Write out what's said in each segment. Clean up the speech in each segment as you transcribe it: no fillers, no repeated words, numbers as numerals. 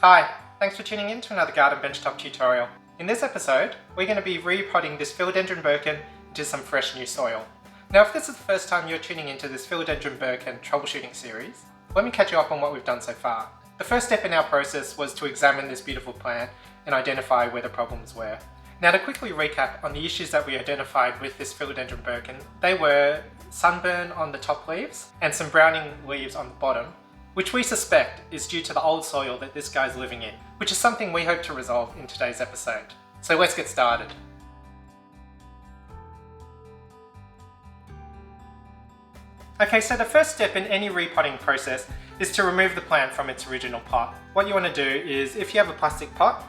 Hi, thanks for tuning in to another garden benchtop tutorial. In this episode, we're going to be repotting this Philodendron birkin into some fresh new soil. Now if this is the first time you're tuning into this Philodendron birkin troubleshooting series, let me catch you up on what we've done so far. The first step in our process was to examine this beautiful plant and identify where the problems were. Now to quickly recap on the issues that we identified with this Philodendron birkin, they were sunburn on the top leaves and some browning leaves on the bottom, which we suspect is due to the old soil that this guy's living in, which is something we hope to resolve in today's episode. So let's get started. Okay, so the first step in any repotting process is to remove the plant from its original pot. What you want to do is, if you have a plastic pot,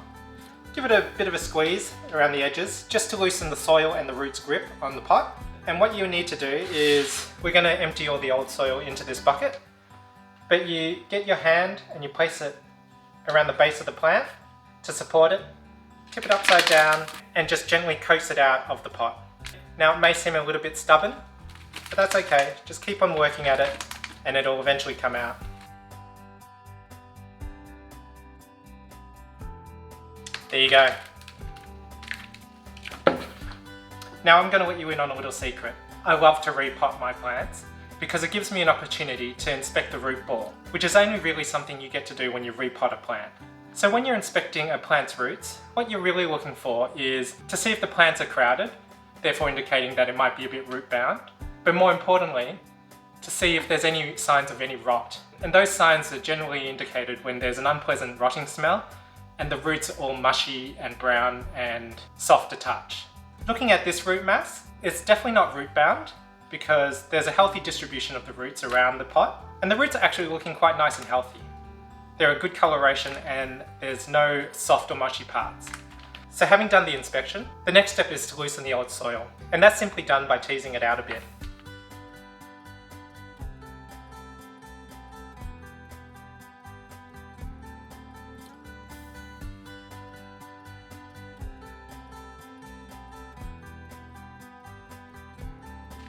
give it a bit of a squeeze around the edges just to loosen the soil and the roots grip on the pot. And what you need to do is, we're going to empty all the old soil into this bucket. But you get your hand and you place it around the base of the plant to support it, tip it upside down and just gently coax it out of the pot. Now it may seem a little bit stubborn, but that's okay. Just keep on working at it and it'll eventually come out. There you go. Now I'm going to let you in on a little secret. I love to repot my plants, because it gives me an opportunity to inspect the root ball, which is only really something you get to do when you repot a plant. So when you're inspecting a plant's roots, what you're really looking for is to see if the plants are crowded, therefore indicating that it might be a bit root bound, but more importantly, to see if there's any signs of any rot. And those signs are generally indicated when there's an unpleasant rotting smell and the roots are all mushy and brown and soft to touch. Looking at this root mass, it's definitely not root bound, because there's a healthy distribution of the roots around the pot, and the roots are actually looking quite nice and healthy. They're a good coloration and there's no soft or mushy parts. So having done the inspection, the next step is to loosen the old soil, and that's simply done by teasing it out a bit.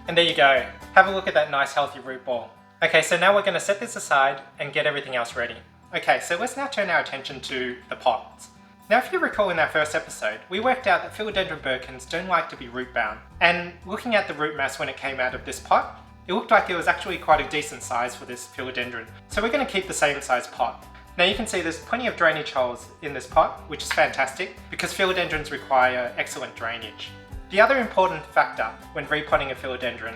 And there you go. Have a look at that nice healthy root ball. Okay, so now we're going to set this aside and get everything else ready. Okay, so let's now turn our attention to the pots. Now if you recall in our first episode, we worked out that Philodendron birkins don't like to be root bound. And looking at the root mass when it came out of this pot, it looked like it was actually quite a decent size for this philodendron. So we're going to keep the same size pot. Now you can see there's plenty of drainage holes in this pot, which is fantastic because philodendrons require excellent drainage. The other important factor when repotting a philodendron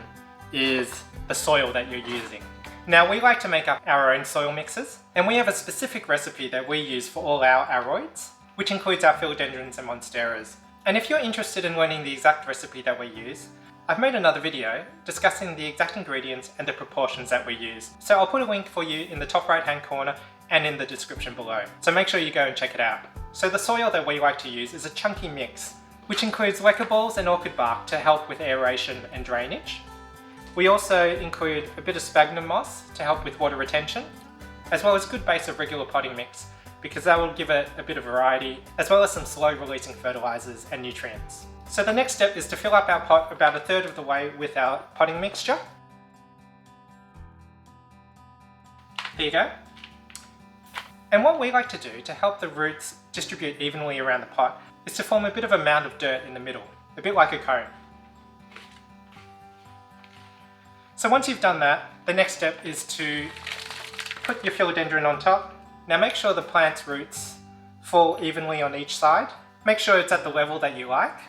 is the soil that you're using. Now we like to make up our own soil mixes, and we have a specific recipe that we use for all our aroids, which includes our philodendrons and monsteras. And if you're interested in learning the exact recipe that we use, I've made another video discussing the exact ingredients and the proportions that we use. So I'll put a link for you in the top right hand corner and in the description below. So make sure you go and check it out. So the soil that we like to use is a chunky mix, which includes leca balls and orchid bark to help with aeration and drainage. We also include a bit of sphagnum moss to help with water retention, as well as a good base of regular potting mix, because that will give it a bit of variety, as well as some slow releasing fertilizers and nutrients. So the next step is to fill up our pot about a third of the way with our potting mixture. There you go. And what we like to do to help the roots distribute evenly around the pot is to form a bit of a mound of dirt in the middle, a bit like a cone. So once you've done that, the next step is to put your philodendron on top. Now make sure the plant's roots fall evenly on each side. Make sure it's at the level that you like.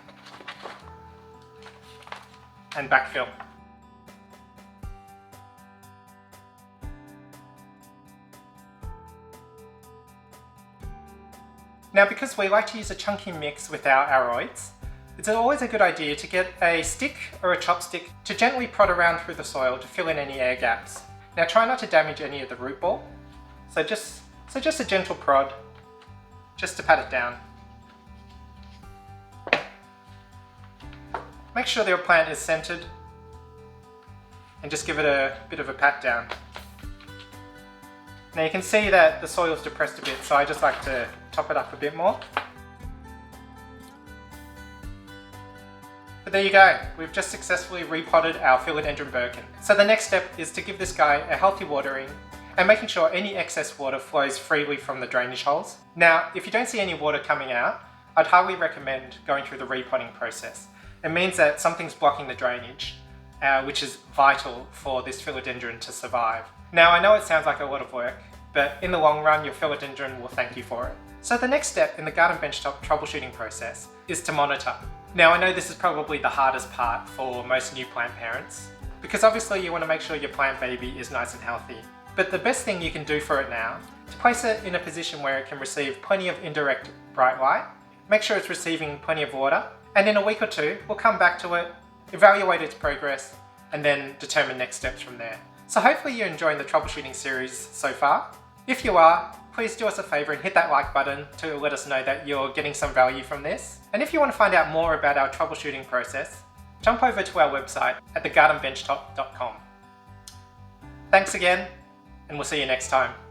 And backfill. Now because we like to use a chunky mix with our aroids, it's always a good idea to get a stick or a chopstick to gently prod around through the soil to fill in any air gaps. Now try not to damage any of the root ball, so just a gentle prod, just to pat it down. Make sure your plant is centered and just give it a bit of a pat down. Now you can see that the soil is depressed a bit, so I just like to top it up a bit more. But there you go, we've just successfully repotted our Philodendron birkin. So the next step is to give this guy a healthy watering and making sure any excess water flows freely from the drainage holes. Now, if you don't see any water coming out, I'd highly recommend going through the repotting process. It means that something's blocking the drainage, which is vital for this philodendron to survive. Now, I know it sounds like a lot of work, but in the long run, your philodendron will thank you for it. So the next step in the garden benchtop troubleshooting process is to monitor. Now, I know this is probably the hardest part for most new plant parents, because obviously you want to make sure your plant baby is nice and healthy. But the best thing you can do for it now is to place it in a position where it can receive plenty of indirect bright light, make sure it's receiving plenty of water, and in a week or two, we'll come back to it, evaluate its progress, and then determine next steps from there. So hopefully you're enjoying the troubleshooting series so far. If you are, please do us a favour and hit that like button to let us know that you're getting some value from this. And if you want to find out more about our troubleshooting process, jump over to our website at thegardenbenchtop.com. Thanks again, and we'll see you next time.